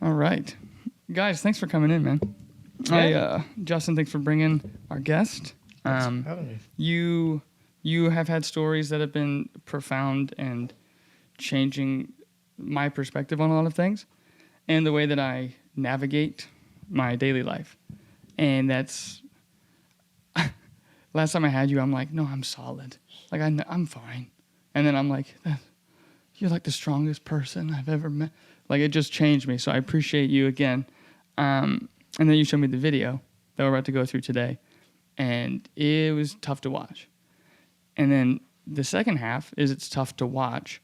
All right. Guys, thanks for coming in, man. Justin, thanks for bringing our guest. Thanks for having me. You have had stories that have been profound and changing my perspective on a lot of things and the way that I navigate my daily life. And that's... Last time I had you, I'm like, no, I'm solid. Like, I'm fine. And then I'm like, you're like the strongest person I've ever met. Like, it just changed me. So I appreciate you again. And then you showed me the video that we're about to go through today. And it was tough to watch. And then the second half is it's tough to watch.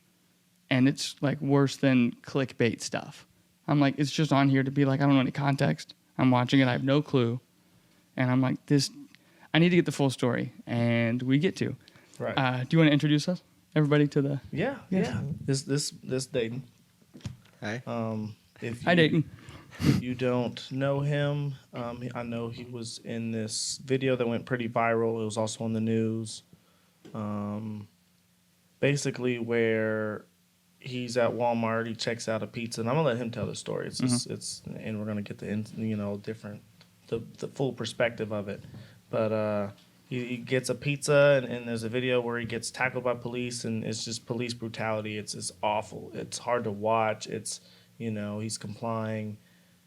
And it's, like, worse than clickbait stuff. I'm like, it's just on here to be like, I don't know any context. I'm watching it. I have no clue. And I'm like, I need to get the full story. And we get to. Right. Do you want to introduce us? Everybody to the... Yeah. This Dayton. Hi. Hi, Dayton. If you don't know him, I know he was in this video that went pretty viral. It was also on the news. Basically, where he's at Walmart, he checks out a pizza, and I'm gonna let him tell the story. And we're gonna get the full perspective of it. But he gets a pizza, and there's a video where he gets tackled by police, and it's just police brutality. It's awful. It's hard to watch. It's, he's complying,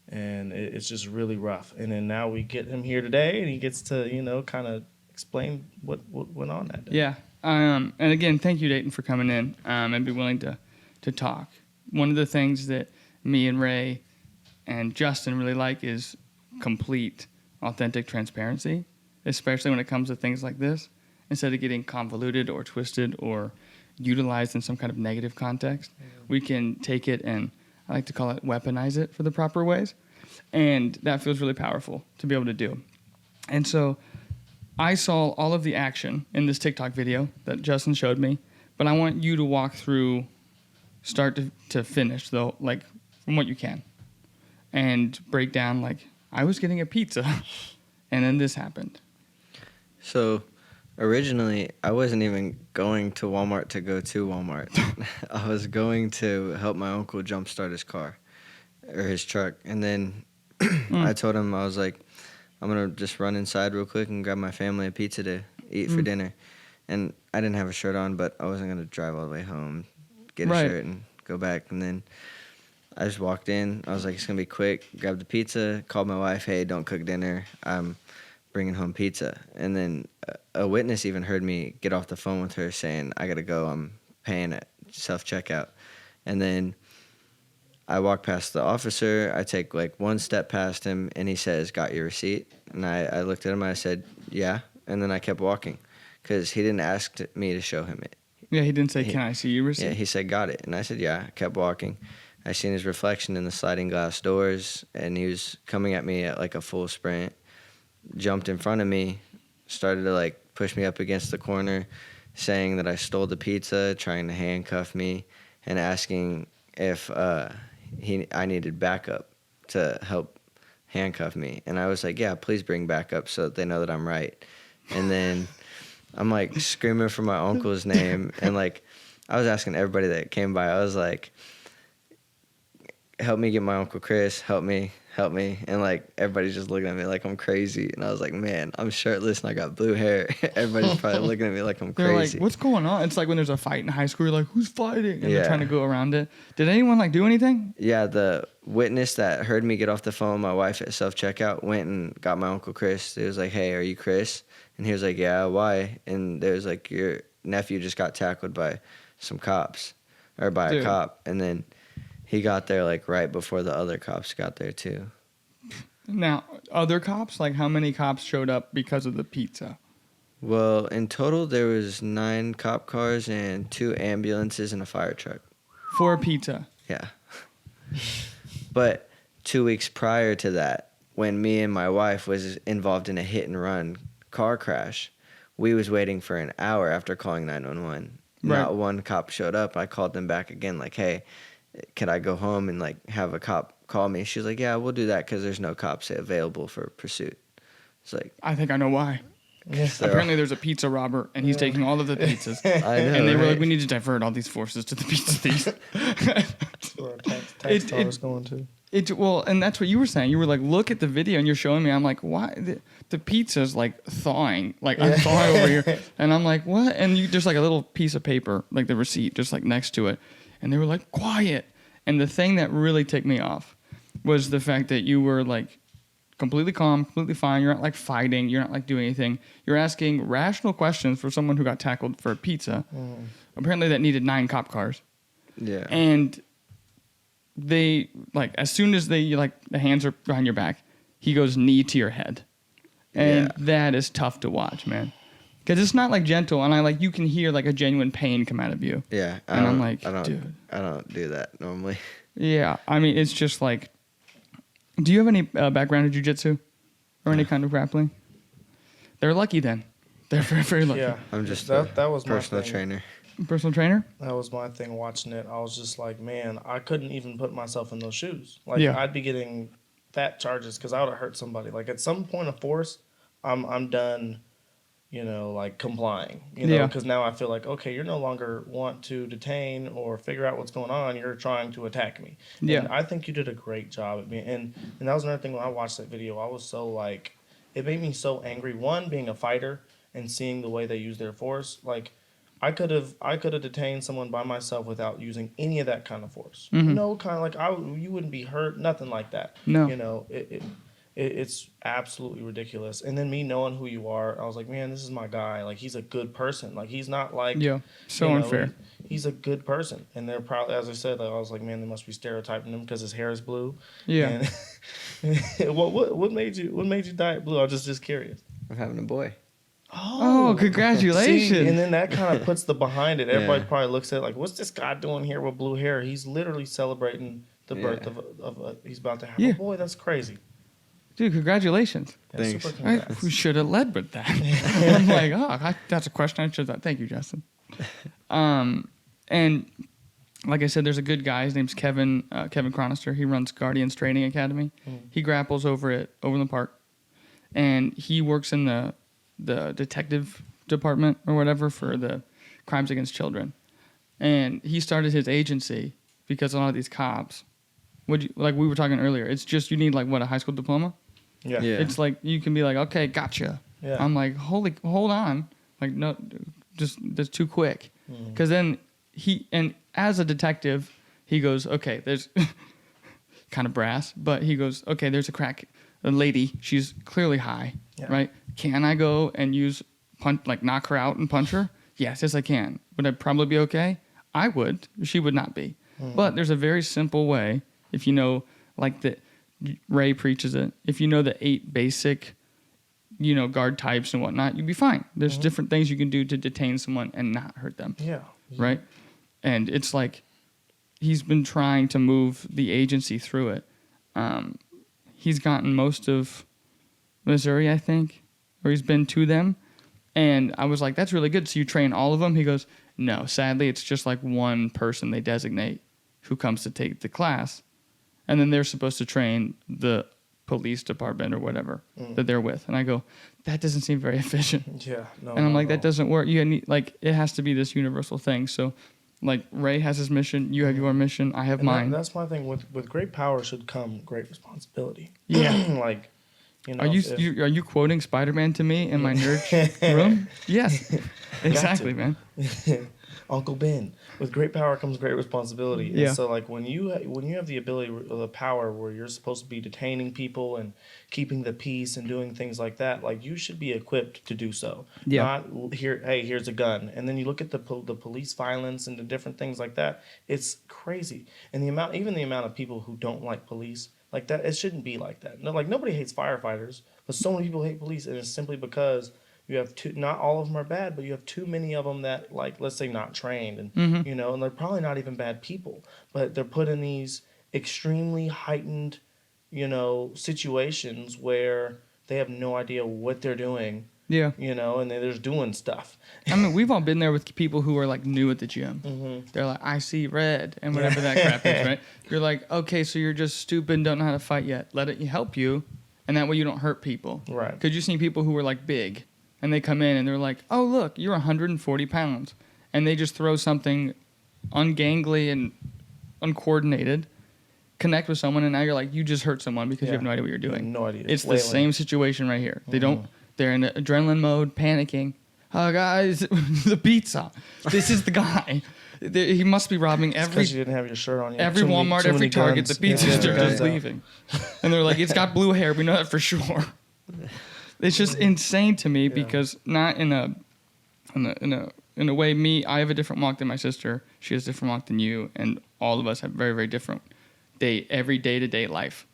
and it's just really rough. And then now we get him here today, and he gets to, kind of explain what went on that day. Yeah. And again, thank you, Dayton, for coming in and be willing to talk. One of the things that me and Ray and Justin really like is complete, authentic transparency, especially when it comes to things like this, instead of getting convoluted or twisted or utilized in some kind of negative context. Yeah. We can take it and, I like to call it, weaponize it for the proper ways. And that feels really powerful to be able to do. And so I saw all of the action in this TikTok video that Justin showed me, but I want you to walk through start to finish, though, like, from what you can, and break down, like, I was getting a pizza, and then this happened. So, originally, I wasn't even going to Walmart to go to Walmart. I was going to help my uncle jumpstart his car, or his truck, and then I told him, I was like, I'm going to just run inside real quick and grab my family a pizza to eat for dinner. And I didn't have a shirt on, but I wasn't going to drive all the way home, get a shirt, and go back. And then I just walked in. I was like, it's going to be quick. Grabbed the pizza, called my wife, hey, don't cook dinner. I'm bringing home pizza. And then a witness even heard me get off the phone with her saying, I got to go. I'm paying at self-checkout. And then I walk past the officer. I take like one step past him, and he says, got your receipt? And I looked at him, and I said, yeah. And then I kept walking because he didn't ask me to show him it. Yeah, he didn't say, can I see your receipt? Yeah, he said, got it. And I said, yeah. I kept walking. I seen his reflection in the sliding glass doors, and he was coming at me at like a full sprint, jumped in front of me, started to like push me up against the corner, saying that I stole the pizza, trying to handcuff me, and asking if I needed backup to help handcuff me. And I was like, yeah, please bring backup so that they know that I'm right. And then I'm like screaming for my uncle's name, and like I was asking everybody that came by, I was like, help me get my Uncle Chris, help me. And like everybody's just looking at me like I'm crazy. And I was like, man, I'm shirtless and I got blue hair. Everybody's probably looking at me like I'm They're crazy. like, what's going on? It's like when there's a fight in high school, you're like, who's fighting? And they're trying to go around it. Did anyone like do anything? Yeah, the witness that heard me get off the phone, my wife at self-checkout, went and got my Uncle Chris. It was like, hey, are you Chris? And he was like, yeah, why? And there was like, your nephew just got tackled by some cops, or by a cop. And then he got there like right before the other cops got there too. Now, other cops? Like how many cops showed up because of the pizza? Well, in total, there was 9 cop cars and 2 ambulances and a fire truck. For a pizza? Yeah. But 2 weeks prior to that, when me and my wife was involved in a hit-and-run car crash, we was waiting for an hour after calling 911. Right. Not one cop showed up. I called them back again like, hey, could I go home and like have a cop call me? She's like, yeah, we'll do that because there's no cops available for pursuit. It's like, I think I know why. Apparently there's a pizza robber and he's taking all of the pizzas. I know, and they were like, we need to divert all these forces to the pizza thief. That's where our tax dollar is going to. And that's what you were saying. You were like, look at the video, and you're showing me. I'm like, why? The pizza's like thawing. Like, I'm thawing over here. And I'm like, what? And there's like a little piece of paper, like the receipt, just like next to it. And they were like, quiet. And the thing that really ticked me off was the fact that you were like completely calm, completely fine. You're not like fighting. You're not like doing anything. You're asking rational questions for someone who got tackled for a pizza. Apparently that needed 9 cop cars. Yeah. And they, like, as soon as they, like, the hands are behind your back, he goes knee to your head. And that is tough to watch, man. Because it's not, like, gentle. And you can hear, like, a genuine pain come out of you. Yeah. And I'm like, dude. I don't do that normally. Yeah. I mean, it's just like, do you have any background in jiu-jitsu? Or any kind of grappling? They're lucky then. They're very, very lucky. Yeah. I'm just that was my personal thing. trainer. Personal trainer? That was my thing watching it. I was just like, man, I couldn't even put myself in those shoes. Like, Yeah. I'd be getting fat charges because I would have hurt somebody. Like, at some point of force, I'm done, like complying, Yeah. because now I feel like, okay, you're no longer want to detain or figure out what's going on. You're trying to attack me. Yeah. And I think you did a great job at being, and that was another thing when I watched that video. I was so like, it made me so angry. One, being a fighter and seeing the way they use their force, like, I could have detained someone by myself without using any of that kind of force. Mhm. No kind of like you wouldn't be hurt, nothing like that. No. It's absolutely ridiculous. And then me knowing who you are, I was like, man, this is my guy. Like, he's a good person. Like, he's not like So unfair. He's a good person. And they're probably, as I said, I was like, man, they must be stereotyping him because his hair is blue. Yeah. And what made you dye it blue? I was just curious. I'm having a boy. Oh, congratulations. See, and then that kind of puts the behind it. Everybody Yeah. probably looks at it like, what's this guy doing here with blue hair? He's literally celebrating the birth of he's about to have a boy. That's crazy. Dude, congratulations. Yeah, Thanks. super congrats. We should have led with that. I'm like, that's a question I should have. Thank you, Justin. And like I said, there's a good guy. His name's Kevin Cronister. He runs Guardians Training Academy. He grapples over in the park, and he works in the detective department or whatever for the crimes against children. And he started his agency because a lot of these cops, like we were talking earlier, it's just you need a high school diploma. Yeah. It's like you can be like, okay, gotcha. Yeah. I'm like, hold on, like no, just that's too quick. Because then and as a detective, he goes, okay, there's kind of brass, but he goes, okay, there's a lady, she's clearly high, right? Can I go and knock her out and punch her? Yes, I can. Would I probably be okay? I would. She would not be. But there's a very simple way, if you know, Ray preaches it, if you know the 8 basic, guard types and whatnot, you'd be fine. There's different things you can do to detain someone and not hurt them. Yeah. Right? And it's like he's been trying to move the agency through it. He's gotten most of Missouri, I think, or he's been to them. And I was like, that's really good. So you train all of them? He goes, no, sadly, it's just like one person they designate who comes to take the class. And then they're supposed to train the police department or whatever that they're with. And I go, that doesn't seem very efficient. Yeah. No. And I'm like, that doesn't work. You need, it has to be this universal thing. So, Ray has his mission. You have your mission. I have mine. That's my thing. With great power should come great responsibility. Yeah. Are you quoting Spider-Man to me in my nerd room? Yes. Exactly, man. Uncle Ben. With great power comes great responsibility. Yeah. And so when you have the ability, the power where you're supposed to be detaining people and keeping the peace and doing things like that, you should be equipped to do so. Yeah. Not here's a gun. And then you look at the police violence and the different things like that. It's crazy. And the amount of people who don't like police, like that, it shouldn't be like that. No, nobody hates firefighters, but so many people hate police, and it's simply because you have not all of them are bad, but you have too many of them that, let's say, not trained, and and they're probably not even bad people, but they're put in these extremely heightened, situations where they have no idea what they're doing. Yeah. And they're just doing stuff. I mean, we've all been there with people who are new at the gym. They're like, I see red, and whatever that crap is, right? You're like, okay, so you're just stupid and don't know how to fight yet. Let it help you, and that way you don't hurt people. Right. Because you've seen people who are big, and they come in and they're like, oh, look, you're 140 pounds. And they just throw something ungangly and uncoordinated, connect with someone, and now you're like, you just hurt someone because you have no idea what you're doing. No idea. It's the same situation right here. They're in adrenaline mode, panicking. Oh, guys, the pizza. This is the guy. He must be robbing because you didn't have your shirt on. Every Walmart, every Target, the pizzas are just leaving. And they're like, it's got blue hair. We know that for sure. It's just insane to me because not in a way, I have a different walk than my sister. She has a different walk than you. And all of us have very, very different every day-to-day life.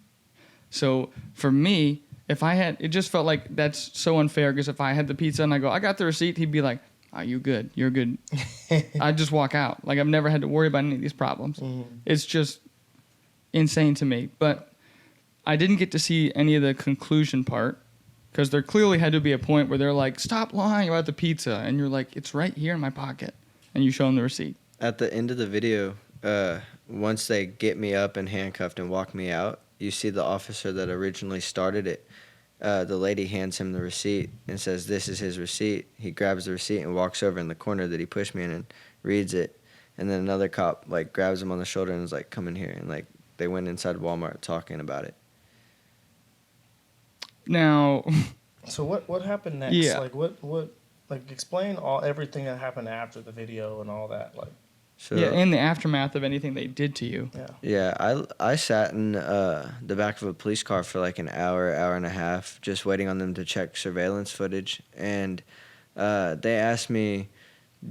So for me, it just felt like that's so unfair because if I had the pizza and I go, I got the receipt, he'd be like, oh, you good. You're good. I'd just walk out. Like, I've never had to worry about any of these problems. It's just insane to me. But I didn't get to see any of the conclusion part because there clearly had to be a point where they're like, stop lying about the pizza. And you're like, it's right here in my pocket. And you show them the receipt. At the end of the video, once they get me up and handcuffed and walk me out, you see the officer that originally started it. The lady hands him the receipt and says, this is his receipt. He grabs the receipt and walks over in the corner that he pushed me in and reads it. And then another cop, like, grabs him on the shoulder and is like, come in here. And, like, they went inside Walmart talking about it. Now... So what happened next? Yeah. Like, explain everything that happened after the video and all that, like... So, in the aftermath of anything they did to you. Yeah, I sat in the back of a police car for like an hour and a half, just waiting on them to check surveillance footage. And they asked me,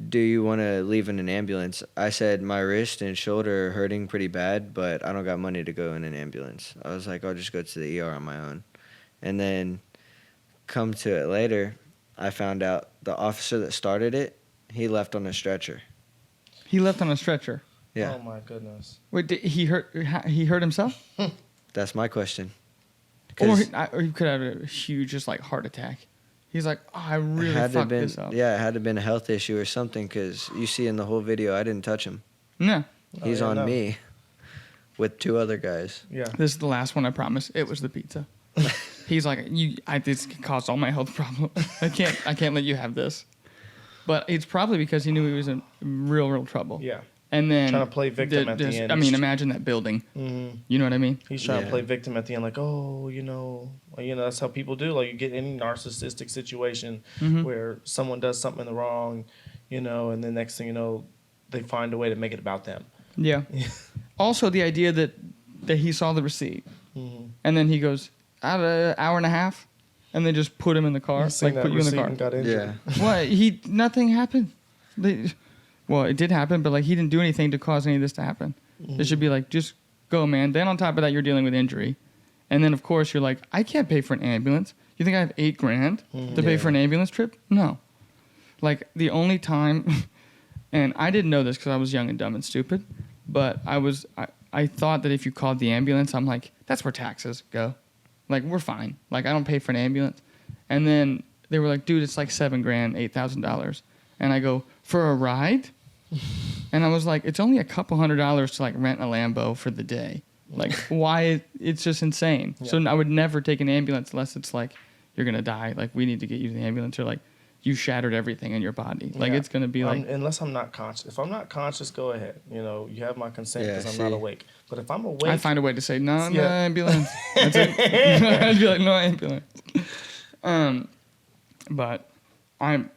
do you want to leave in an ambulance? I said, my wrist and shoulder are hurting pretty bad, but I don't got money to go in an ambulance. I was like, I'll just go to the ER on my own. And then come to it later, I found out the officer that started it, he left on a stretcher. He left on a stretcher. Yeah. Oh my goodness. Wait, did he hurt himself? That's my question. Or he could have a huge, just like heart attack. He's like, oh, I really fucked this up. Yeah, it had to have been a health issue or something because you see in the whole video, I didn't touch him. No. He's on me with two other guys. Yeah. This is the last one, I promise. It was the pizza. He's like, this caused all my health problems. I can't let you have this. But it's probably because he knew he was in real trouble. Yeah. And then trying to play victim at the end. I mean, imagine that building. Mm-hmm. You know what I mean? He's trying to play victim at the end, like, oh, that's how people do. Like, you get any narcissistic situation where someone does something wrong, and then next thing you know, they find a way to make it about them. Yeah. Also, the idea that he saw the receipt, and then he goes, out of an hour and a half, and they just put him in the car, like put you in the car. And got injured. Yeah. What? Nothing happened. Well, it did happen, but like he didn't do anything to cause any of this to happen. It should be like, just go, man. Then on top of that, you're dealing with injury, and then of course you're like, I can't pay for an ambulance. You think I have $8,000 to pay for an ambulance trip? No. Like the only time, and I didn't know this because I was young and dumb and stupid, but I thought that if you called the ambulance, I'm like, that's where taxes go. Like, we're fine. Like, I don't pay for an ambulance. And then they were like, dude, it's like $7,000, $8,000. And I go, for a ride? And I was like, it's only a couple $100 to like rent a Lambo for the day. Like, why? It's just insane. Yeah. So I would never take an ambulance unless it's like, you're going to die. Like, we need to get you to the ambulance. Or like, you shattered everything in your body. Like, it's going to be like... Unless I'm not conscious. If I'm not conscious, go ahead. You have my consent because I'm not awake. But if I'm awake... I'd find a way to say, no ambulance. That's it. I'd be like, no ambulance. But I'm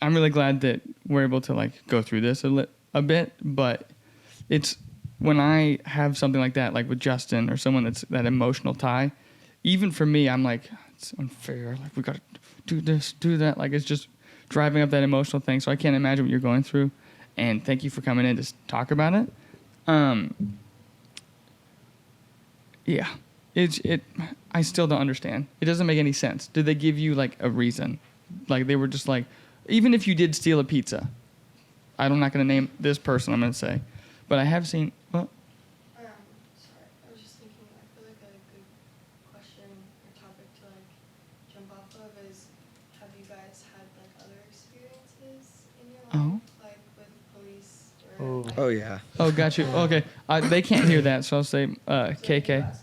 really glad that we're able to, like, go through this a bit. But it's... When I have something like that, like with Justin or someone that's that emotional tie, even for me, I'm like, it's unfair. Like, we got to do this, do that. Like, it's just driving up that emotional thing. So I can't imagine what you're going through. And thank you for coming in to talk about it. Yeah. I still don't understand. It doesn't make any sense. Did they give you, like, a reason? Like, they were just like, even if you did steal a pizza, I'm not going to name this person, I'm going to say. But I have seen... Well, sorry, I was just thinking, I feel like a good question or topic to, like, jump off of is, have you guys had, like, other experiences in your life, like, with police or... Like, oh, yeah. Oh, got you. Okay. They can't hear that, so I'll say KK.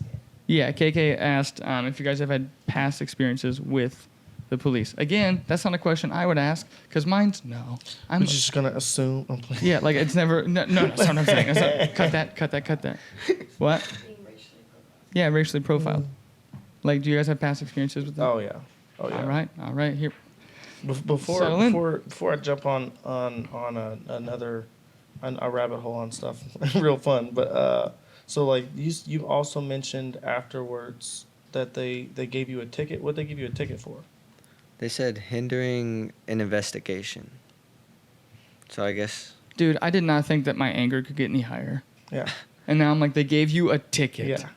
Yeah, KK asked if you guys have had past experiences with the police? Again, that's not a question I would ask because mine's no. I'm just gonna assume. I'm playing. Yeah, like it's never. No, that's what I'm saying. Cut that. What? Being racially profiled. Yeah, racially profiled. Like, do you guys have past experiences with that? Oh yeah. All right. Here. Before I jump on another a rabbit hole on stuff, real fun. But so like you also mentioned afterwards that they gave you a ticket. What they give you a ticket for? They said hindering an investigation. So I guess. Dude, I did not think that my anger could get any higher. Yeah. And now I'm like, they gave you a ticket. Yeah.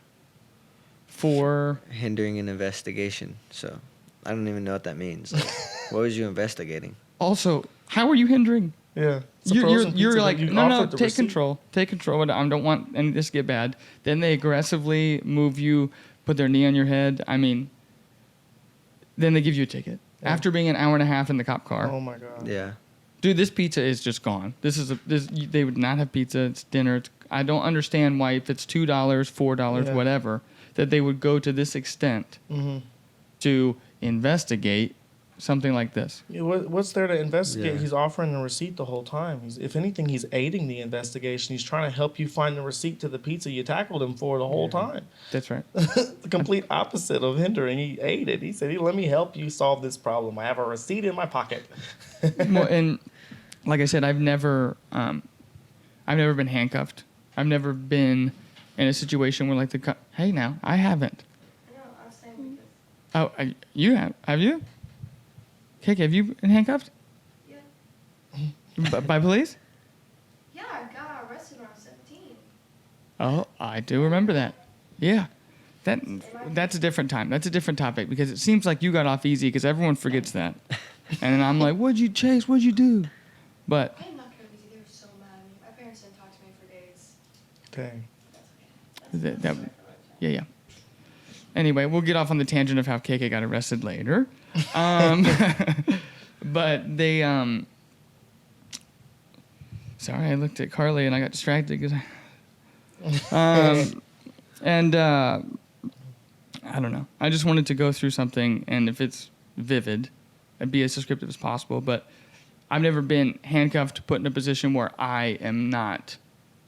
For hindering an investigation. So I don't even know what that means. Like, what was you investigating? Also, how are you hindering? Yeah. You're like, no, take receipt. control. Take control. I don't want any of this to get bad. Then they aggressively move you, put their knee on your head. I mean, then they give you a ticket. Yeah. After being an hour and a half in the cop car. Oh my god. Yeah. Dude, this pizza is just gone. They would not have pizza. It's dinner. I don't understand why if it's $2, $4, whatever, that they would go to this extent to investigate something like this. Yeah, what's there to investigate? Yeah. He's offering a receipt the whole time. If anything, he's aiding the investigation. He's trying to help you find the receipt to the pizza you tackled him for the whole time. That's right. The complete opposite of hindering. He aided. He said, let me help you solve this problem. I have a receipt in my pocket. Well, and like I said, I've never been handcuffed. I've never been in a situation where like hey now, I haven't. I know, I was saying because. Oh, you have? Have you? Kiki, have you been handcuffed? Yeah. By police? Yeah, I got arrested when I was 17. Oh, I do remember that. Yeah. That's a different time. That's a different topic because it seems like you got off easy because everyone forgets that. And then I'm like, what'd you chase? What'd you do? But I did not get easy. They were so mad at me. My parents didn't talk to me for days. Dang. That's okay. yeah. Anyway, we'll get off on the tangent of how KK got arrested later. But they, sorry, I looked at Carly and I got distracted because I don't know. I just wanted to go through something, and if it's vivid, I'd be as descriptive as possible. But I've never been handcuffed, put in a position where I am not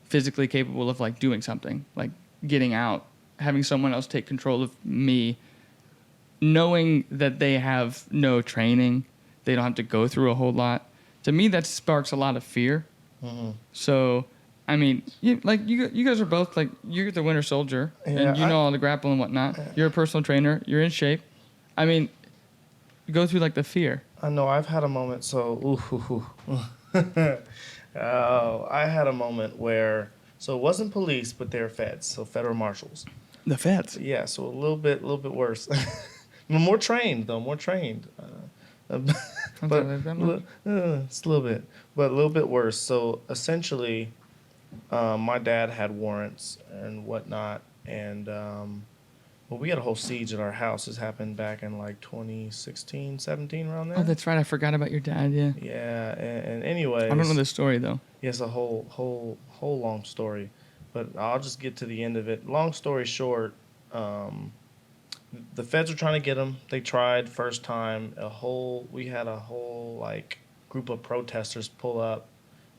physically capable of like doing something, like getting out, having someone else take control of me, knowing that they have no training, they don't have to go through a whole lot. To me, that sparks a lot of fear. Mm-hmm. So, I mean, you guys are both like, you're the winter soldier, and you know all the grapple and whatnot. You're a personal trainer. You're in shape. I mean, go through like the fear. I know I've had a moment. So, I had a moment where, so it wasn't police, but they're feds, so federal marshals. The feds. Yeah, so a little bit worse. More trained though, more trained. But it's a little bit, but a little bit worse. So essentially, my dad had warrants and whatnot, and well, we had a whole siege at our house. This happened back in like 2016, 17, around there. Oh, that's right. I forgot about your dad. Yeah. Yeah, and anyways, I don't know the story though. Yes, a whole long story, but I'll just get to the end of it. Long story short, the feds were trying to get him. They tried first time. We had a whole like group of protesters pull up,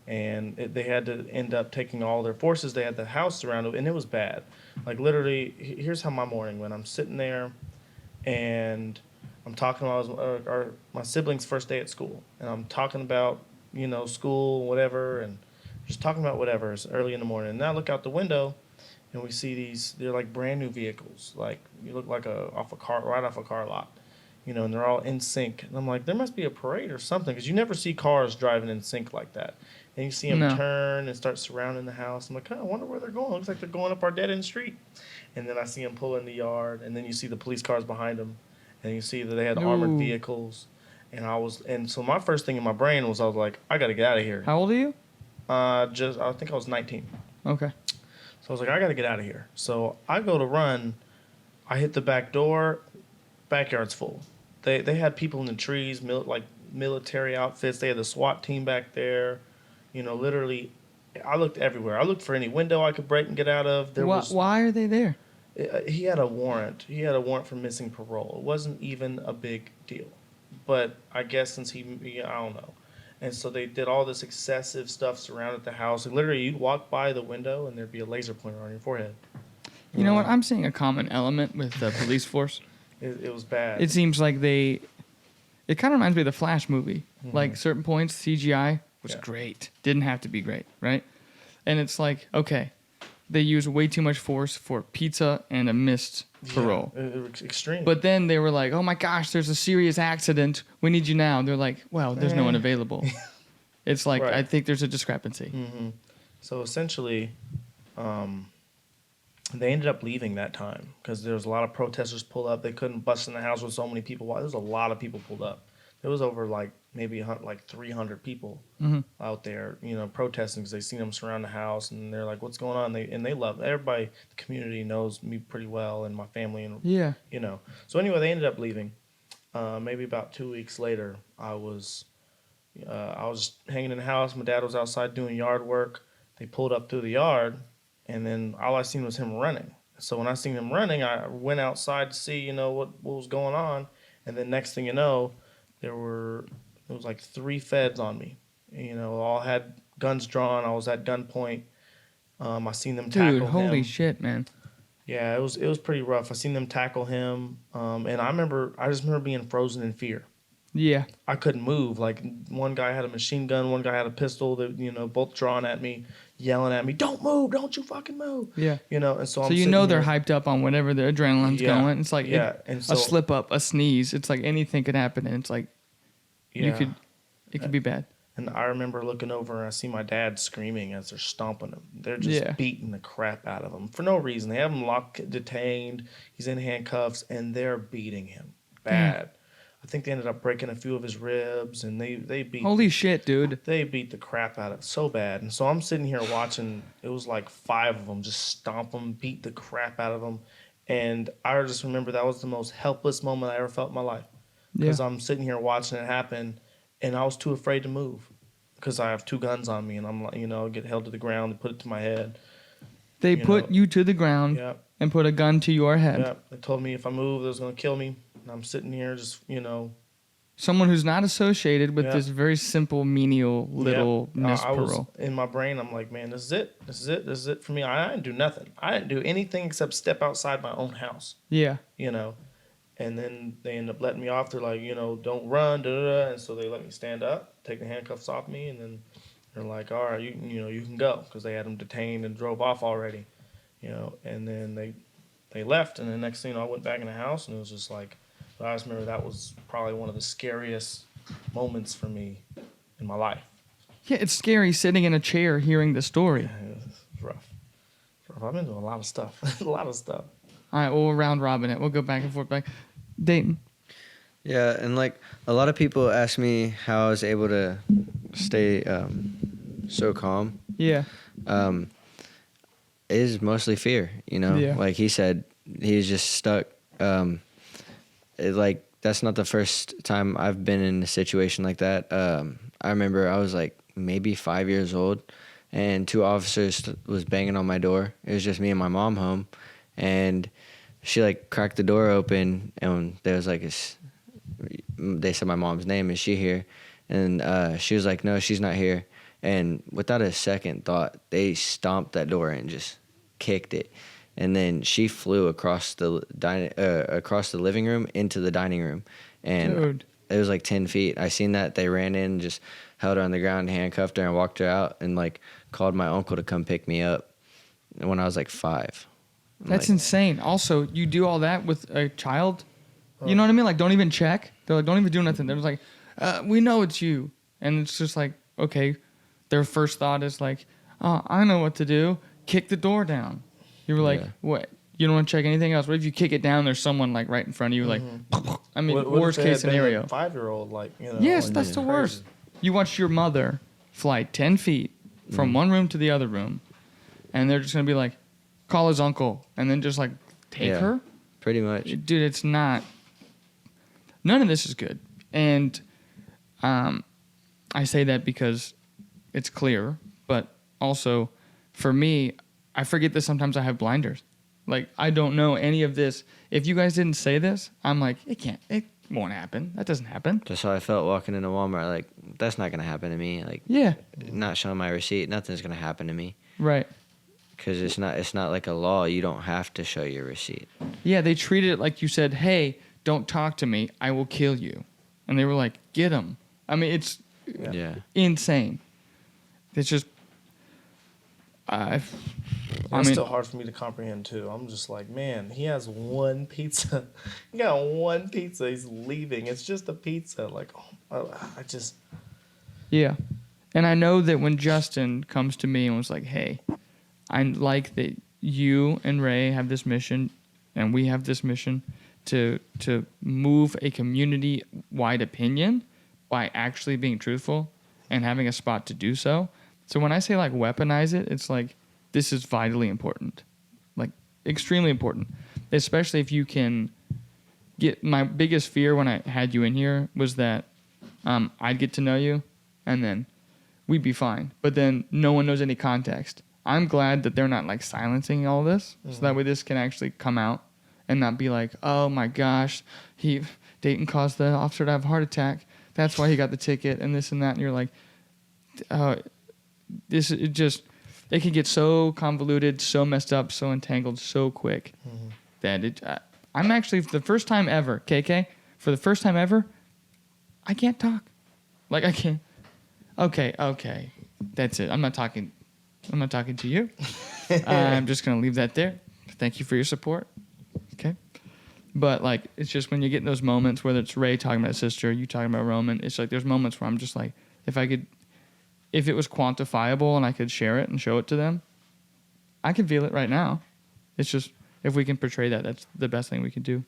and they had to end up taking all their forces. They had the house surrounded, and it was bad. Like literally, here's how my morning went. I'm sitting there, and I'm talking about my siblings' first day at school, and I'm talking about school, whatever, and just talking about whatever. It's early in the morning, and then I look out the window, and we see they're like brand new vehicles, like you look like right off a car lot, and they're all in sync. And I'm like, there must be a parade or something, because you never see cars driving in sync like that. And you see them turn and start surrounding the house. I'm like, I wonder where they're going. Looks like they're going up our dead end street. And then I see them pull in the yard, and then you see the police cars behind them, and you see that they had armored vehicles. And so my first thing in my brain was, I was like, I got to get out of here. How old are you? I think I was 19. Okay. So I was like, I got to get out of here. So I go to run. I hit the back door. Backyard's full. They had people in the trees, like military outfits. They had the SWAT team back there. Literally, I looked everywhere. I looked for any window I could break and get out of. Why are they there? He had a warrant. He had a warrant for missing parole. It wasn't even a big deal. but I guess since I don't know. And so they did all this excessive stuff surrounded the house. Like literally, you'd walk by the window and there'd be a laser pointer on your forehead. You know what? I'm seeing a common element with the police force. It was bad. It seems like it kind of reminds me of the Flash movie. Like certain points, CGI was great. Didn't have to be great, right? And it's like, okay, they use way too much force for pizza and a missed parole. Extreme. But then they were like, oh my gosh, there's a serious accident. We need you now. They're like, well, there's no one available. It's like, Right. I think there's a discrepancy. So essentially, they ended up leaving that time because there was a lot of protesters pull up. They couldn't bust in the house with so many people. There was a lot of people pulled up. There was over like maybe like 300 people out there, protesting because they seen them surround the house and they're like, "What's going on?" They love everybody. The community knows me pretty well and my family and Yeah. So anyway, they ended up leaving. Maybe about 2 weeks later, I was hanging in the house. My dad was outside doing yard work. They pulled up through the yard, and then all I seen was him running. So when I seen him running, I went outside to see, what was going on. And then next thing you know, there was like 3 feds on me. All had guns drawn. I was at gunpoint. I seen them tackle Dude, him. holy shit, man. Yeah, it was pretty rough. I seen them tackle him, and I just remember being frozen in fear. Yeah. I couldn't move. Like one guy had a machine gun, one guy had a pistol. That both drawn at me, yelling at me, "Don't move! Don't you fucking move!" Yeah. And so I'm So sitting they're here. hyped up on whatever their adrenaline's Yeah. going. It's like And so, a slip up, a sneeze. It's like anything could happen, and it's like yeah. it could be bad. And I remember looking over and I see my dad screaming as they're stomping him. They're just beating the crap out of him for no reason. They have him locked, detained. He's in handcuffs, and they're beating him bad. I think they ended up breaking a few of his ribs, and they beat. Holy shit, dude. They beat the crap out of it so bad. And so I'm sitting here watching. It was like 5 of them just stomp him, beat the crap out of him. And I just remember that was the most helpless moment I ever felt in my life. Because I'm sitting here watching it happen, and I was too afraid to move because I have 2 guns on me, and I'm like, get held to the ground and put it to my head. They put you to the ground Yep. and put a gun to your head. Yep. They told me if I moved, they was going to kill me. And I'm sitting here just, Someone who's not associated with Yeah. this very simple, menial little missed I was parole. in my brain. I'm like, man, this is it. This is it. This is it for me. I didn't do nothing. I didn't do anything except step outside my own house. Yeah. And then they end up letting me off. They're like, don't run, da da da. And so they let me stand up, take the handcuffs off me, and then they're like, all right, you can go, because they had them detained and drove off already. And then they left, and the next thing I went back in the house, and it was just like, I just remember that was probably one of the scariest moments for me in my life. Yeah, it's scary sitting in a chair hearing the story. It was rough. I've been doing a lot of stuff. A lot of stuff. All right, we'll round robin it. We'll go back and forth. Dayton. Yeah, and like a lot of people ask me how I was able to stay so calm. Yeah. It is mostly fear, Yeah. Like he said, he was just stuck. That's not the first time I've been in a situation like that. I remember I was like maybe 5 years old, and 2 officers was banging on my door. It was just me and my mom home, and she like cracked the door open, and there was like they said my mom's name. Is she here? And she was like, no, she's not here. And without a second thought, they stomped that door and just kicked it. And then she flew across the living room into the dining room, and Dude. it was like 10 feet. I seen that. They ran in, just held her on the ground, handcuffed her, and walked her out, and like called my uncle to come pick me up when I was like 5. That's insane. Also, you do all that with a child? You know what I mean? Like, don't even check. They're like, don't even do nothing. They're just like, we know it's you. And it's just like, okay. Their first thought is like, oh, I know what to do. Kick the door down. You were like, what? You don't want to check anything else? What if you kick it down, there's someone like right in front of you, like, I mean, What worst if it case had been scenario. a 5-year-old, Yes, like, that's the crazy. worst. You watch your mother fly 10 feet from one room to the other room, and they're just going to be like, call his uncle, and then just like take her? Pretty much. Dude, it's not. None of this is good. And I say that because it's clear, but also for me, I forget that sometimes I have blinders. Like, I don't know any of this. If you guys didn't say this, I'm like, won't happen. That doesn't happen. That's how I felt walking into Walmart. Like, that's not gonna happen to me. Like, Yeah. not showing my receipt, nothing's gonna happen to me. Right. Because it's not like a law. You don't have to show your receipt. Yeah, they treated it like you said, hey, don't talk to me. I will kill you. And they were like, get him. I mean, it's Yeah. insane. It's just, I It's mean, still hard for me to comprehend too. I'm just like, man, he has one pizza. He got one pizza. He's leaving. It's just a pizza. Like, I just. yeah. And I know that when Justin comes to me and was like, hey, I like that you and Ray have this mission and we have this mission to move a community-wide opinion by actually being truthful and having a spot to do so. So when I say like weaponize it, it's like this is vitally important, like extremely important, especially if you can get. My biggest fear when I had you in here was that I'd get to know you and then we'd be fine, but then no one knows any context. I'm glad that they're not like silencing all this, so that way this can actually come out and not be like, oh my gosh, Dayton caused the officer to have a heart attack. That's why he got the ticket and this and that. And you're like, it can get so convoluted, so messed up, so entangled so quick that I'm actually, for the first time ever, KK, for the first time ever, I can't talk. Like I can't. Okay. That's it. I'm not talking to you. I'm just going to leave that there. Thank you for your support. Okay. But like, it's just when you get in those moments, whether it's Ray talking about his sister, you talking about Roman, it's like there's moments where I'm just like, if it was quantifiable and I could share it and show it to them, I can feel it right now. It's just, if we can portray that, that's the best thing we can do.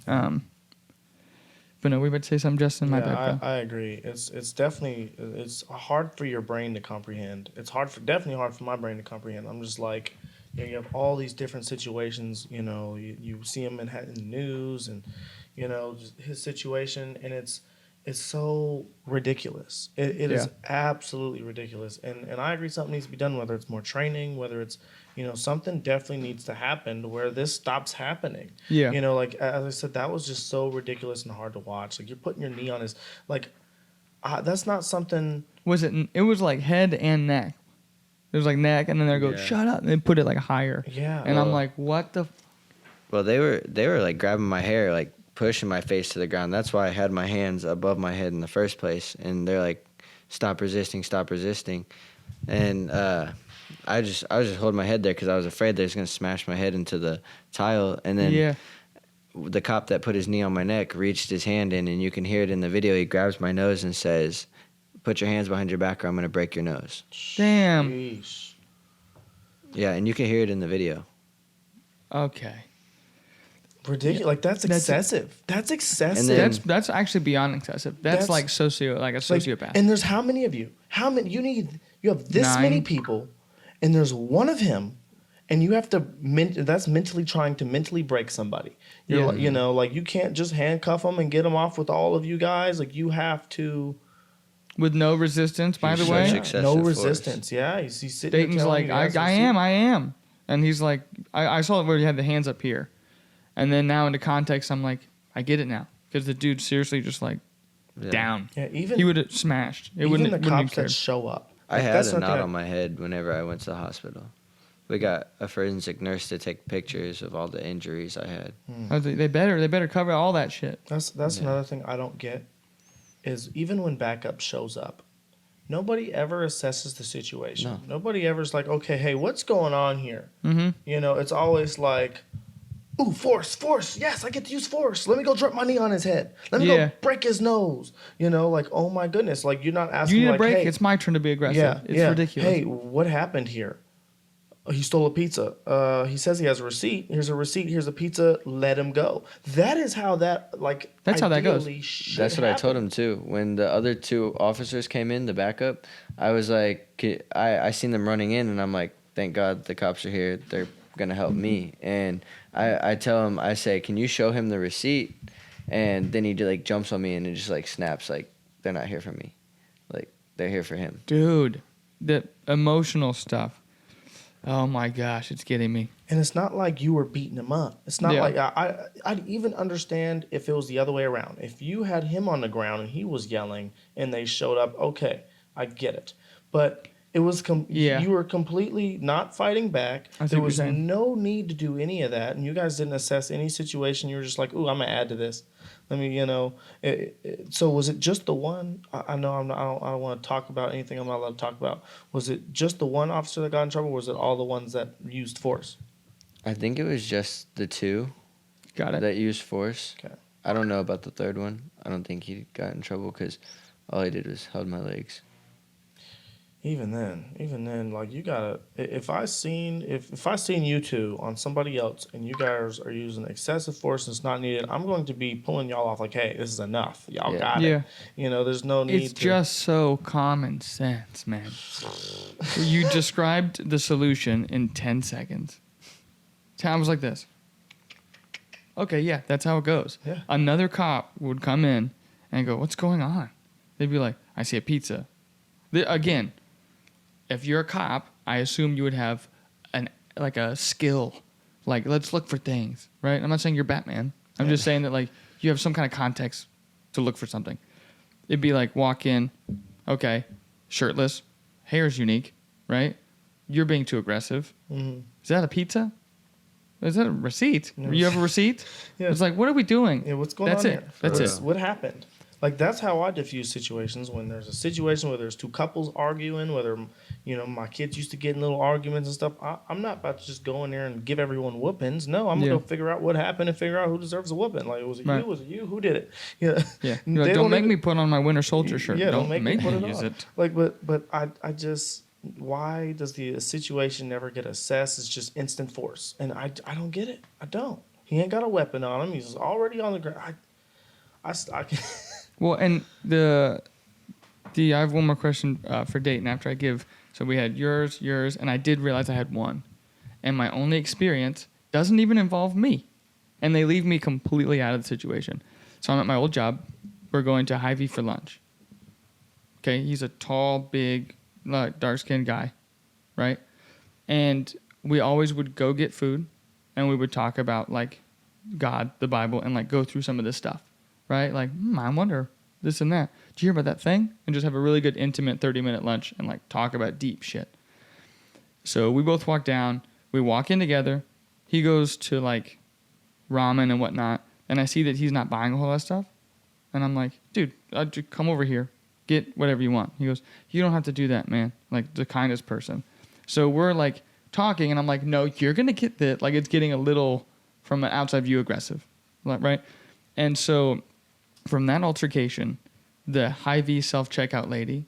But no, we about to say something, Justin? My bad, bro. I agree. It's definitely, it's hard for your brain to comprehend. It's definitely hard for my brain to comprehend. I'm just like, you have all these different situations, you see him in the news and, just his situation, and it's so ridiculous. It is absolutely ridiculous. And I agree something needs to be done, whether it's more training, whether it's, something definitely needs to happen to where this stops happening. Yeah. Like, as I said, that was just so ridiculous and hard to watch. Like, you're putting your knee on his, like, that's not something. It was like head and neck. It was like neck, and then they go, shut up, and they put it like higher. Yeah. And I'm like, what the? Well, they were like grabbing my hair, like pushing my face to the ground. That's why I had my hands above my head in the first place. And they're like, stop resisting. And I was just holding my head there because I was afraid they was going to smash my head into the tile. And then the cop that put his knee on my neck reached his hand in, and you can hear it in the video. He grabs my nose and says, put your hands behind your back or I'm going to break your nose. Damn. Sheesh. Yeah, and you can hear it in the video. Okay. Ridiculous. Yeah. Like, that's excessive. That's excessive. And then- That's actually beyond excessive. That's like a sociopath. Like, and there's how many of you? How many? You have this 9. many people, and there's one of him, and you have to. That's mentally trying to mentally break somebody. You're like, like you can't just handcuff them and get them off with all of you guys. Like, you have to. With no resistance, by the Such way. excessive No force. resistance. Yeah, he's sitting. there Dayton's telling like, you he has I am. And he's like, I saw it where he had the hands up here. And then now into context, I'm like, I get it now. Because the dude seriously just like down. Yeah, even he would have smashed. It even wouldn't. the wouldn't cops that show up. I Like, had that's a something knot on my head whenever I went to the hospital. We got a forensic nurse to take pictures of all the injuries I had. They better cover all that shit. That's another thing I don't get is even when backup shows up, nobody ever assesses the situation. No. Nobody ever's like, okay, hey, what's going on here? Mm-hmm. It's always like, ooh, force. Yes, I get to use force. Let me go drop my knee on his head. Let me go break his nose. Like, oh my goodness. Like, you're not asking, You need like, a break. hey, It's my turn to be aggressive. It's ridiculous. Hey, what happened here? He stole a pizza. He says he has a receipt. Here's a receipt. Here's a pizza. Let him go. That is how that, like, That's how that goes. That's what I told him too. When the other 2 officers came in, the backup, I was like, I seen them running in, and I'm like, thank God the cops are here. They're gonna help me. And I tell him, I say, can you show him the receipt? And then he like jumps on me, and it just like snaps. Like, they're not here for me. Like, they're here for him. Dude, the emotional stuff. Oh my gosh, it's getting me. And it's not like you were beating him up. It's not like I'd even understand if it was the other way around. If you had him on the ground and he was yelling and they showed up, okay, I get it. But it was you were completely not fighting back. There was no need to do any of that, and you guys didn't assess any situation. You were just like, "Ooh, I'm gonna add to this." Let me, so was it just the one? I know I don't want to talk about anything I'm not allowed to talk about. Was it just the one officer that got in trouble, or was it all the ones that used force? I think it was just the two. Got it. That used force. Okay. I don't know about the third one. I don't think he got in trouble because all he did was held my legs. Even then, like you gotta. If I seen you two on somebody else and you guys are using excessive force and it's not needed, I'm going to be pulling y'all off. Like, hey, this is enough. Y'all got it. There's no need. It's just so common sense, man. You described the solution in 10 seconds. Tom was like this. Okay, yeah, that's how it goes. Yeah. Another cop would come in and go, "What's going on?" They'd be like, "I see a pizza." Again, if you're a cop, I assume you would have a skill, like let's look for things, right? I'm not saying you're Batman. I'm just saying that like you have some kind of context to look for something. It'd be like walk in, okay, shirtless, hair's unique, right? You're being too aggressive. Mm-hmm. Is that a pizza? Is that a receipt? No. You have a receipt? Yeah. It's like, what are we doing? Yeah, what's going That's on it. here? That's it. What happened? Like that's how I diffuse situations when there's a situation where there's two couples arguing, whether my kids used to get in little arguments and stuff. I'm not about to just go in there and give everyone whoopings. No, I'm gonna go figure out what happened and figure out who deserves a whooping. Like was it you? Was it you? Who did it? Yeah. You're like, don't make me put on my winter soldier shirt. Yeah, don't make me put it use on. it. Like, but I just why does the situation never get assessed? It's just instant force, and I don't get it. I don't. He ain't got a weapon on him. He's already on the ground. I Well, and I have one more question for Dayton after I give. So we had yours, and I did realize I had one. And my only experience doesn't even involve me. And they leave me completely out of the situation. So I'm at my old job. We're going to Hy-Vee for lunch. Okay, he's a tall, big, dark-skinned guy, right? And we always would go get food, and we would talk about, like, God, the Bible, and, like, go through some of this stuff. Right? Like, I wonder this and that. Did you hear about that thing? And just have a really good, intimate 30-minute lunch and, like, talk about deep shit. So we both walk down. We walk in together. He goes to, like, ramen and whatnot. And I see that he's not buying a whole lot of stuff. And I'm like, dude, come over here. Get whatever you want. He goes, you don't have to do that, man. Like, the kindest person. So we're, like, talking. And I'm like, no, you're going to get that. Like, it's getting a little, from an outside view, aggressive. Right? And so from that altercation, the Hy-Vee self-checkout lady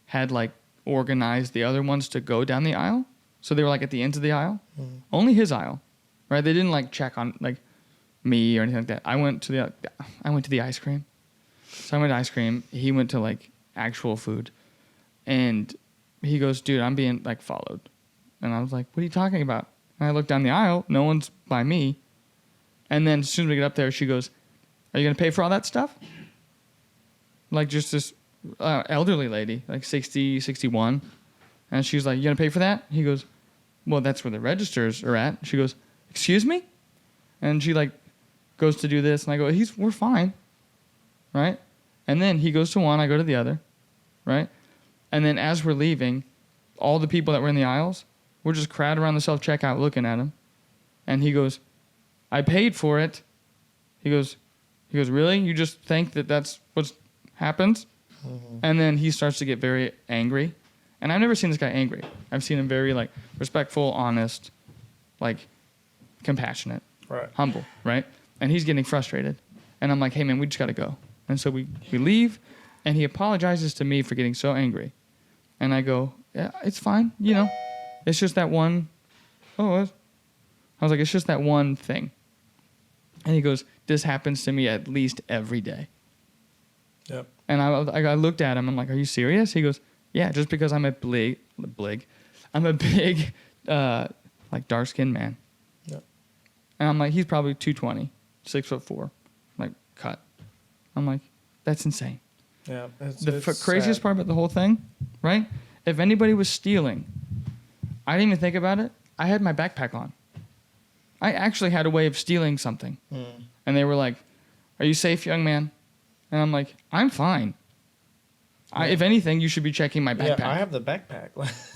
had, like, organized the other ones to go down the aisle. So they were, like, at the ends of the aisle. Mm-hmm. Only his aisle, right? They didn't, like, check on, like, me or anything like that. I went to the ice cream. So I went to ice cream. He went to, like, actual food. And he goes, dude, I'm being, like, followed. And I was like, what are you talking about? And I looked down the aisle. No one's by me. And then as soon as we get up there, she goes, are you going to pay for all that stuff? Like, just this elderly lady, like 60, 61. And she's like, you going to pay for that? He goes, well, that's where the registers are at. She goes, excuse me? And she, like, goes to do this. And I go, we're fine. Right? And then he goes to one, I go to the other. Right? And then as we're leaving, all the people that were in the aisles were just crowded around the self-checkout looking at him. And he goes, I paid for it. He goes, really? You just think that that's what happens? Mm-hmm. And then he starts to get very angry. And I've never seen this guy angry. I've seen him very, like, respectful, honest, like, compassionate, right, humble, right? And he's getting frustrated. And I'm like, hey, man, we just got to go. And so we leave, and he apologizes to me for getting so angry. And I go, yeah, it's fine. It's just that one. I was like, it's just that one thing. And he goes, this happens to me at least every day. Yep. And I looked at him. I'm like, are you serious? He goes, yeah, just because I'm a big, like, dark-skinned man. Yep. And I'm like, he's probably 220, 6'4", like, cut. I'm like, that's insane. Yeah. The craziest part about the whole thing, right? If anybody was stealing, I didn't even think about it. I had my backpack on. I actually had a way of stealing something. And they were like, "Are you safe, young man?" And I'm like, "I'm fine. If anything, you should be checking my backpack." Yeah, I have the backpack.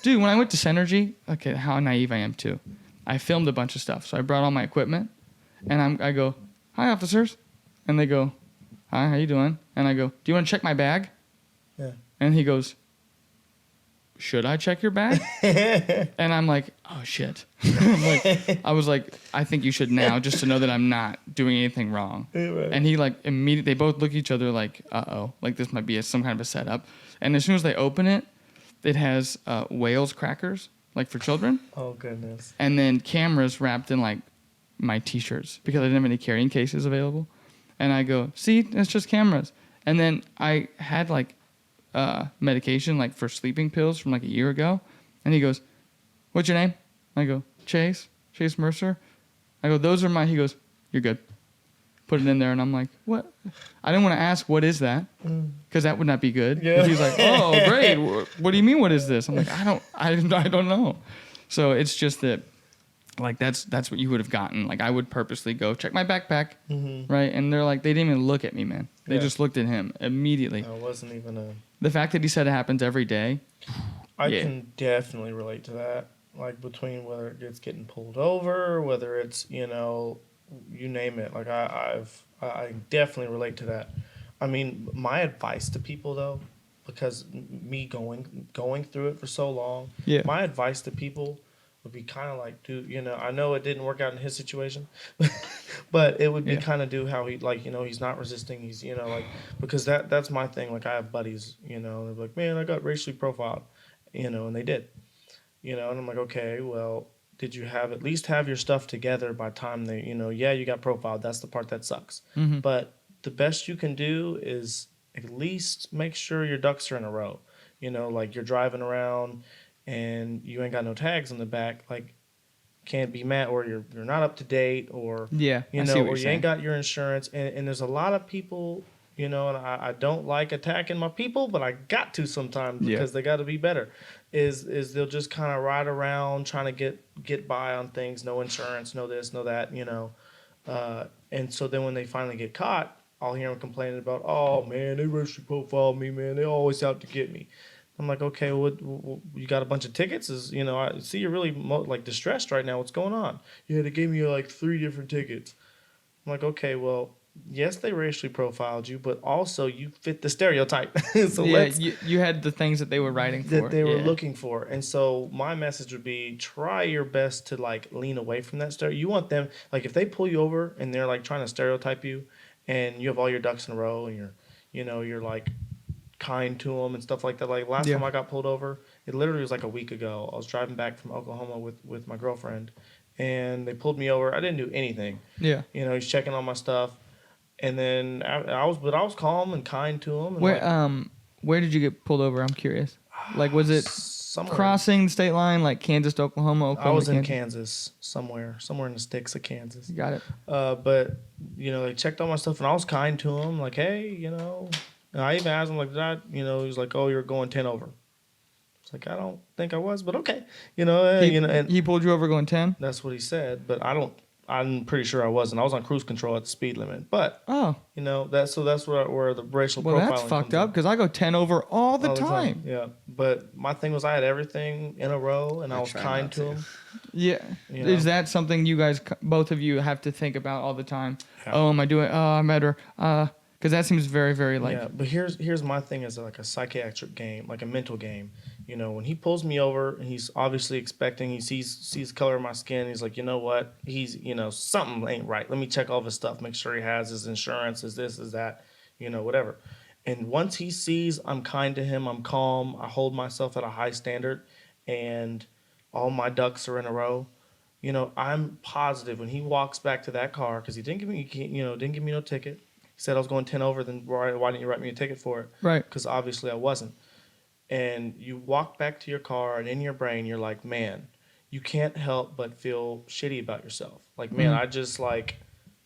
Dude, when I went to Synergy, okay, how naive I am too. I filmed a bunch of stuff. So I brought all my equipment and I go, "Hi, officers." And they go, "Hi, how you doing?" And I go, "Do you want to check my bag?" Yeah. And he goes, "Should I check your bag?" And I'm like, "Oh shit." I was like, "I think you should now, just to know that I'm not doing anything wrong." Yeah, right. And he like immediately, they both look at each other like, "Uh-oh, like this might be some kind of a setup." And as soon as they open it, it has Wales crackers, like for children. Oh, goodness. And then cameras wrapped in like my t-shirts because I didn't have any carrying cases available. And I go, "See, it's just cameras." And then I had like medication like for sleeping pills from like a year ago. And he goes, "What's your name?" I go, Chase Mercer." I go, "Those are my," he goes, "You're good." Put it in there. And I'm like, "What?" I didn't want to ask, "What is that?" Because that would not be good. Yeah. He's like, "Oh, great. What do you mean, what is this?" I'm like, I don't know. So it's just that, like, that's what you would have gotten. Like, I would purposely go check my backpack, right? And they're like, they didn't even look at me, man. They just looked at him immediately. It wasn't even a... The fact that he said it happens every day. I Yeah. can definitely relate to that. Like, between whether it's getting pulled over, whether it's, you know, you name it. Like, I definitely relate to that. I mean, my advice to people, though, because me going through it for so long, my advice to people would be kind of like, dude, you know, I know it didn't work out in his situation, but it would be kind of do how he, like, you know, he's not resisting. He's, you know, like, because that's my thing. Like, I have buddies, you know, they're like, "Man, I got racially profiled," you know, and they did, you know, and I'm like, okay, well, did you at least have your stuff together by the time they, you know, yeah, you got profiled. That's the part that sucks. But the best you can do is at least make sure your ducks are in a row. You know, like you're driving around and you ain't got no tags on the back, like can't be mad, or you're not up to date, or Yeah, you I see know, what or you're you saying. ain't got your insurance. And there's a lot of people, you know, and I don't like attacking my people, but I got to sometimes because they got to be better. Is they'll just kind of ride around trying to get by on things, no insurance, no this, no that, you know, and so then when they finally get caught, I'll hear them complaining about, "Oh man, they racially profiled me, man. They always out to get me." I'm like, "Okay, what you got a bunch of tickets? Is, you know, I see you're really like distressed right now. What's going on?" "Yeah, they gave me like 3 different tickets." I'm like, "Okay, well, yes, they racially profiled you, but also you fit the stereotype." So Yeah, let's you had the things that they were writing for. that they were Yeah. looking for. And so my message would be, try your best to like lean away from that stereotype. You want them, like, if they pull you over and they're like trying to stereotype you, and you have all your ducks in a row, and you're like kind to them and stuff like that. Like last time I got pulled over, it literally was like a week ago. I was driving back from Oklahoma with my girlfriend, and they pulled me over. I didn't do anything. Yeah. You know, he's checking on my stuff, and then I was calm and kind to him. And Where did you get pulled over? I'm curious. Like, was it somewhere crossing the state line, like Kansas to Oklahoma? I was to in Kansas, somewhere in the sticks of Kansas. Got it. But you know, they checked all my stuff, and I was kind to him, like, "Hey, you know," and I even asked him like that. You know, he was like, "Oh, you're going 10 over." It's like, I don't think I was, but okay, you know, and He pulled you over going 10? that's what he said. But I'm pretty sure I wasn't. I was on cruise control at the speed limit. But Oh, you know, that's where the racial well, profiling that's fucked comes in. up because I go 10 over all the time. Yeah, but my thing was I had everything in a row, and I was try kind not to to. him. Yeah. You know? Is that something you guys, both of you, have to think about all the time? Yeah. Oh, am I doing? Oh, I'm better. Because that seems very, very like. Yeah, but here's my thing is like a psychiatric game, like a mental game. You know, when he pulls me over and he's obviously expecting, he sees the color of my skin. He's like, you know what? He's, you know, something ain't right. Let me check all of his stuff, make sure he has his insurance, is this, is that, you know, whatever. And once he sees I'm kind to him, I'm calm, I hold myself at a high standard, and all my ducks are in a row. You know, I'm positive when he walks back to that car, because he didn't give me no ticket. He said I was going 10 over, then why didn't you write me a ticket for it? Right. Because obviously I wasn't. And you walk back to your car, and in your brain, you're like, man, you can't help but feel shitty about yourself. Like, man, I just, like,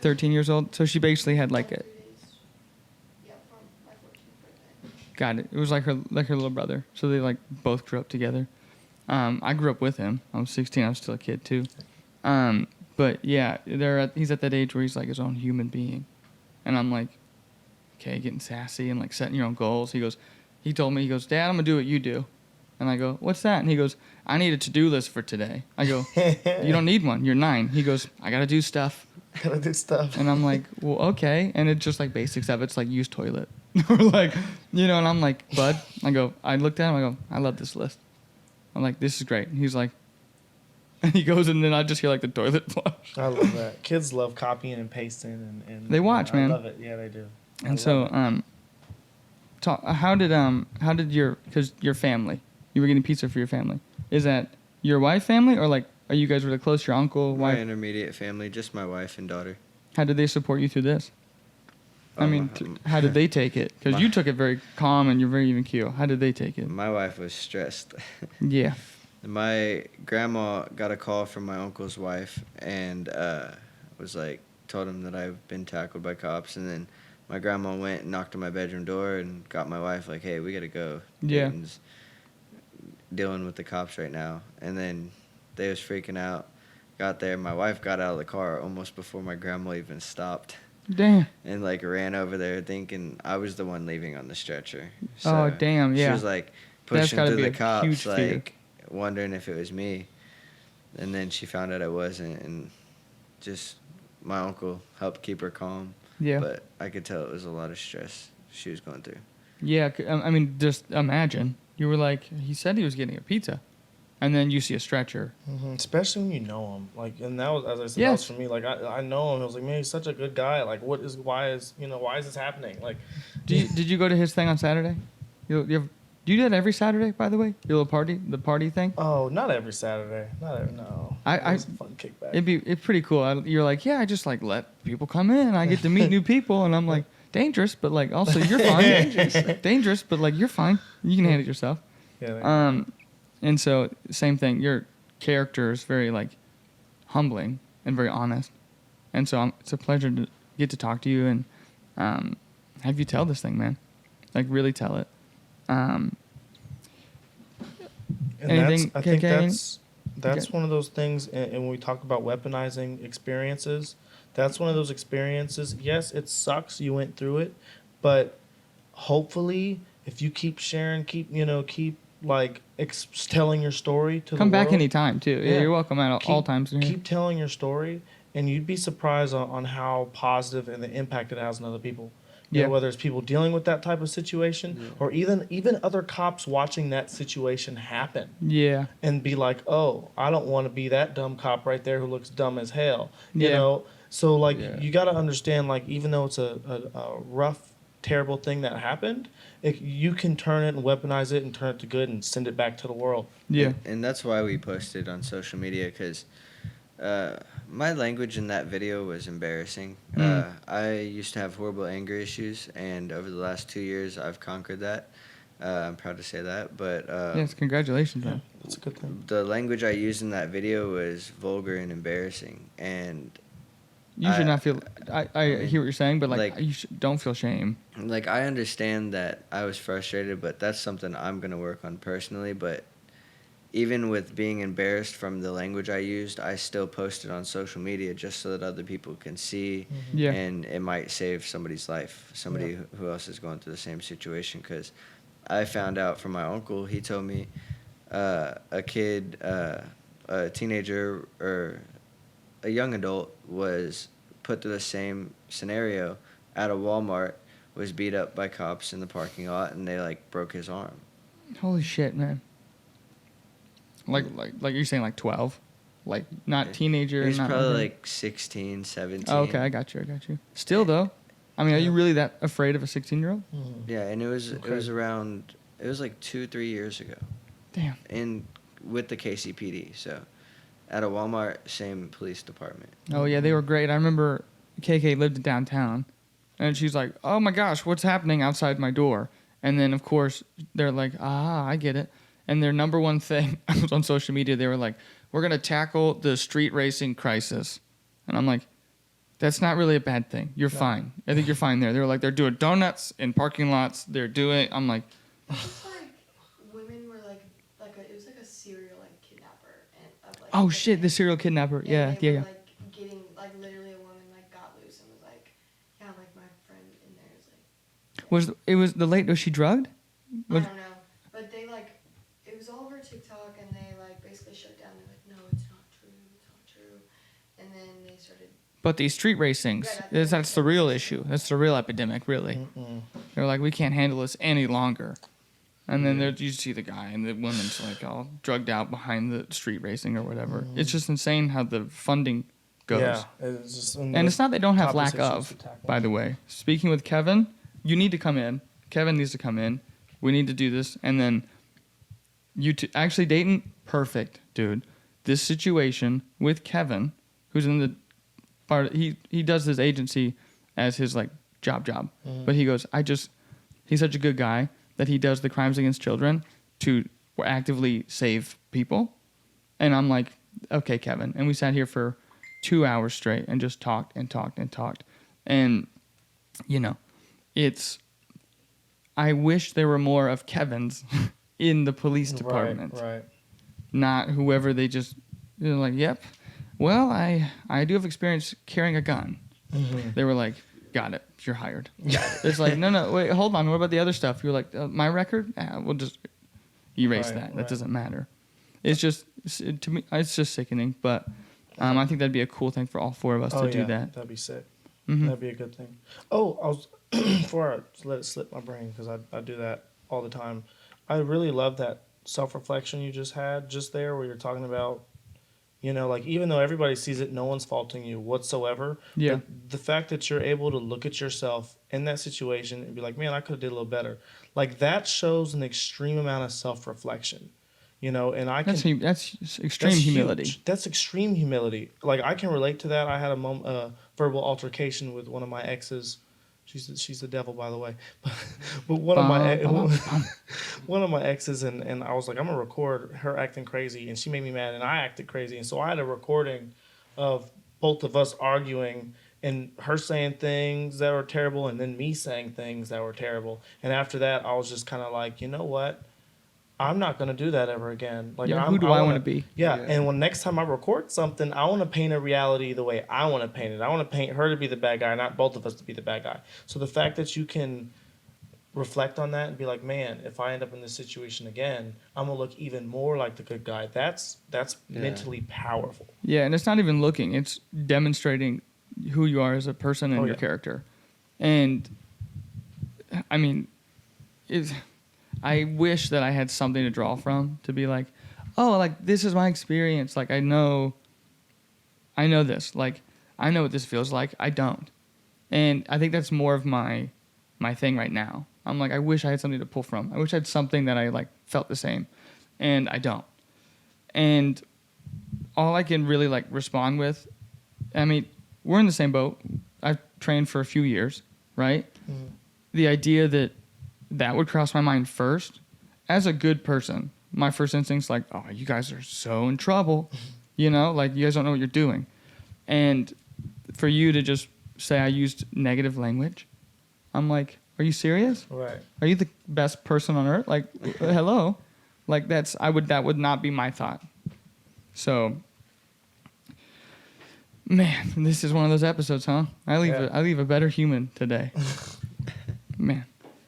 13 years old. So she basically had like a. 3 days. Yeah, from my 14th birthday. Got it. It was like her little brother. So they like both grew up together. I grew up with him. I was 16. I was still a kid too. But yeah, he's at that age where he's like his own human being, and I'm like, okay, getting sassy and like setting your own goals. He told me, Dad, I'm gonna do what you do, and I go, what's that? And he goes, I need a to-do list for today. I go, you don't need one. You're 9. He goes, I gotta do stuff. Gotta do stuff. And I'm like, well, okay. And it's just like basic stuff. It's like use toilet, or like, and I'm like, bud. I looked at him. I go, I love this list. I'm like, this is great. And he's like, and he goes, and then I just hear like the toilet flush. I love that. Kids love copying and pasting, and They watch, man. I love it. Yeah, they do. And so, how did your family, you were getting pizza for your family. Is that your wife family, or like, are you guys really close? Your uncle, My wife? intermediate family, just my wife and daughter. How did they support you through this? I mean, how did they take it? Because you took it very calm and you're very even keel. How did they take it? My wife was stressed. Yeah. My grandma got a call from my uncle's wife and was like, told him that I've been tackled by cops. And then my grandma went and knocked on my bedroom door and got my wife like, hey, we got to go. Yeah. Dayton's dealing with the cops right now. And then they was freaking out. Got there. My wife got out of the car almost before my grandma even stopped. Damn. And like ran over there thinking I was the one leaving on the stretcher. Oh, damn, yeah. She was like That's pushing gotta through be the a cops, huge fear. like wondering if it was me. And then she found out I wasn't, and just my uncle helped keep her calm. Yeah. But I could tell it was a lot of stress she was going through. Yeah. I mean, just imagine. You were like, he said he was getting a pizza. And then you see a stretcher. Mm-hmm. Especially when you know him, like, and that was, as I said, that Yes. was for me. Like, I know him. I was like, man, he's such a good guy. Like, why is this happening? Like, Did you go to his thing on Saturday? Do you do that every Saturday, by the way? Your little the party thing? oh, not every Saturday, no. It was a fun kickback. It's pretty cool. You're like, yeah, I just like let people come in. I get to meet new people, and I'm like, dangerous, but like also you're fine. Dangerous, but like you're fine. You can handle it yourself. Yeah. And so same thing. Your character is very like humbling and very honest, and so it's a pleasure to get to talk to you and have you tell this thing, man. Like really tell it. And Anything, I think KK? that's one of those things. And when we talk about weaponizing experiences, that's one of those experiences. Yes, it sucks. You went through it, but hopefully, if you keep sharing, keep like telling your story to Come the back world, anytime too. Yeah, you're welcome at all times. In here. Keep telling your story, and you'd be surprised on how positive and the impact it has on other people. You know, whether it's people dealing with that type of situation, or even other cops watching that situation happen. Yeah. And be like, oh, I don't want to be that dumb cop right there who looks dumb as hell. You Yeah. know? So, like, you got to understand, like, even though it's a rough, terrible thing that happened, you can turn it and weaponize it and turn it to good and send it back to the world. Yeah. And that's why we posted on social media, because my language in that video was embarrassing. I used to have horrible anger issues, and over the last 2 years, I've conquered that. I'm proud to say that. But Yes, congratulations, man. That's a good thing. the language I used in that video was vulgar and embarrassing, and You should not feel. I mean, hear what you're saying, but like, like- you don't feel shame. like I understand that I was frustrated, but that's something I'm gonna work on personally. But even with being embarrassed from the language I used, I still post it on social media just so that other people can see, Yeah. and it might save somebody's life, somebody who else is going through the same situation. Because I found out from my uncle, he told me a kid, a teenager or a young adult was put through the same scenario at a Walmart, was beat up by cops in the parking lot, and they like broke his arm. Holy shit, man. Like you're saying like 12, like not teenager. He's not probably older. like 16, 17. Oh, okay, I got you. Still though, I mean, are you really that afraid of a 16-year-old? Yeah, and it was like 2-3 years ago, Damn. and with the KCPD. So at a Walmart, same police department. Oh yeah, they were great. I remember KK lived in downtown, and she's like, "Oh my gosh, what's happening outside my door?" And then of course they're like, I get it." And their number one thing was on social media. They were like, "We're gonna tackle the street racing crisis," and I'm like, That's not really a bad thing. You're fine. I think you're fine there. They were like, they're doing donuts in parking lots. I'm like, It's like women were like it was like a serial like kidnapper and of like. oh shit, the serial kidnapper. Yeah. They were, like getting like literally a woman like got loose and was like, yeah, like my friend in there is like. Was she drugged? I don't know, but they like it was all over TikTok and they like basically shut down. They're like, no, it's not true, and then they started. But these street racings, that's the real issue. That's the real epidemic, really. They're like, we can't handle this any longer. And then you see the guy and the woman's like all drugged out behind the street racing or whatever. It's just insane how the funding goes. Yeah, it's just, and it's not they don't have lack top of, issues to tackle. by the way. Speaking with Kevin, you need to come in. Kevin needs to come in. We need to do this. And then actually, Dayton, perfect, dude. This situation with Kevin, who's in the part, he does his agency as his like job. But he goes, he's such a good guy that he does the crimes against children to actively save people. And I'm like, okay, Kevin. And we sat here for 2 hours straight and just talked and talked and talked. And, you know, I wish there were more of Kevin's in the police department. Right. Not whoever they just, like, yep. Well, I do have experience carrying a gun. They were like, got it. You're hired. It's like, no, wait, hold on. What about the other stuff? You're like, my record? We'll just erase that. That doesn't matter. It's just, to me, it's just sickening. But I think that'd be a cool thing for all four of us to do that. That'd be sick. That'd be a good thing. Oh, I was before I let it slip my brain because I do that all the time. I really love that self-reflection you just had just there where you're talking about, you know, like even though everybody sees it, no one's faulting you whatsoever. Yeah. But the fact that you're able to look at yourself in that situation and be like, man, I could have did a little better. Like that shows an extreme amount of self-reflection, you know, and I can. That's extreme humility. Huge. That's extreme humility. Like I can relate to that. I had a verbal altercation with one of my exes. She's the devil, by the way. But one of my exes, and I was like, I'm gonna record her acting crazy, and she made me mad, and I acted crazy, and so I had a recording of both of us arguing, and her saying things that were terrible, and then me saying things that were terrible. And after that, I was just kind of like, you know what? I'm not gonna do that ever again. Like, who do I want to be? Yeah, and when next time I record something, I want to paint a reality the way I want to paint it. I want to paint her to be the bad guy, not both of us to be the bad guy. So the fact that you can reflect on that and be like, man, if I end up in this situation again, I'm gonna look even more like the good guy. That's mentally powerful. Yeah, and it's not even looking; it's demonstrating who you are as a person and your character. And I mean, I wish that I had something to draw from to be like, oh, like this is my experience. Like I know this. Like I know what this feels like. I don't, and I think that's more of my thing right now. I'm like, I wish I had something to pull from. I wish I had something that I like felt the same, and I don't. And all I can really like respond with, I mean, we're in the same boat. I've trained for a few years, right? Mm-hmm. The idea that would cross my mind first. As a good person, my first instinct's like, oh, you guys are so in trouble. You know, like you guys don't know what you're doing. And for you to just say I used negative language, I'm like, are you serious? Right. Are you the best person on earth? Like, hello? Like that would not be my thought. So, man, this is one of those episodes, huh? I leave a better human today. Man.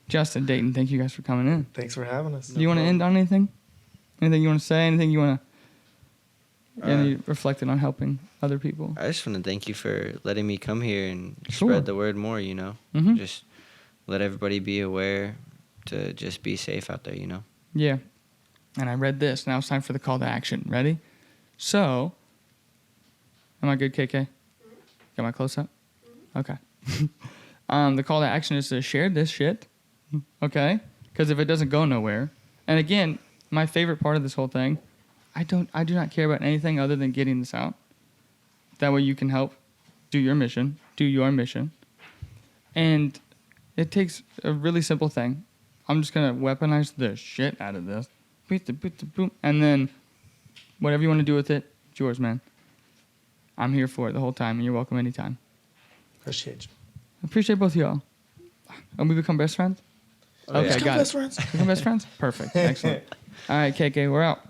Justin, Dayton, thank you guys for coming in. Thanks for having us. Do you want to end on anything? Anything you want to say? Anything you want to reflected on helping other people? I just want to thank you for letting me come here and spread the word more, you know. Mm-hmm. Just let everybody be aware to just be safe out there, you know. Yeah. And I read this. Now it's time for the call to action. Ready? So, am I good, KK? Got my close up? Okay. The call to action is to share this shit. Okay? Because if it doesn't go nowhere, and again, my favorite part of this whole thing, I do not care about anything other than getting this out. That way you can help do your mission. And it takes a really simple thing. I'm just going to weaponize the shit out of this. And then whatever you want to do with it, it's yours, man. I'm here for it the whole time, and you're welcome anytime. Appreciate you. Appreciate both of y'all. And we become best friends? Oh, Okay, yeah. got Best it. friends. Become best friends? Perfect. Excellent. All right, KK, we're out.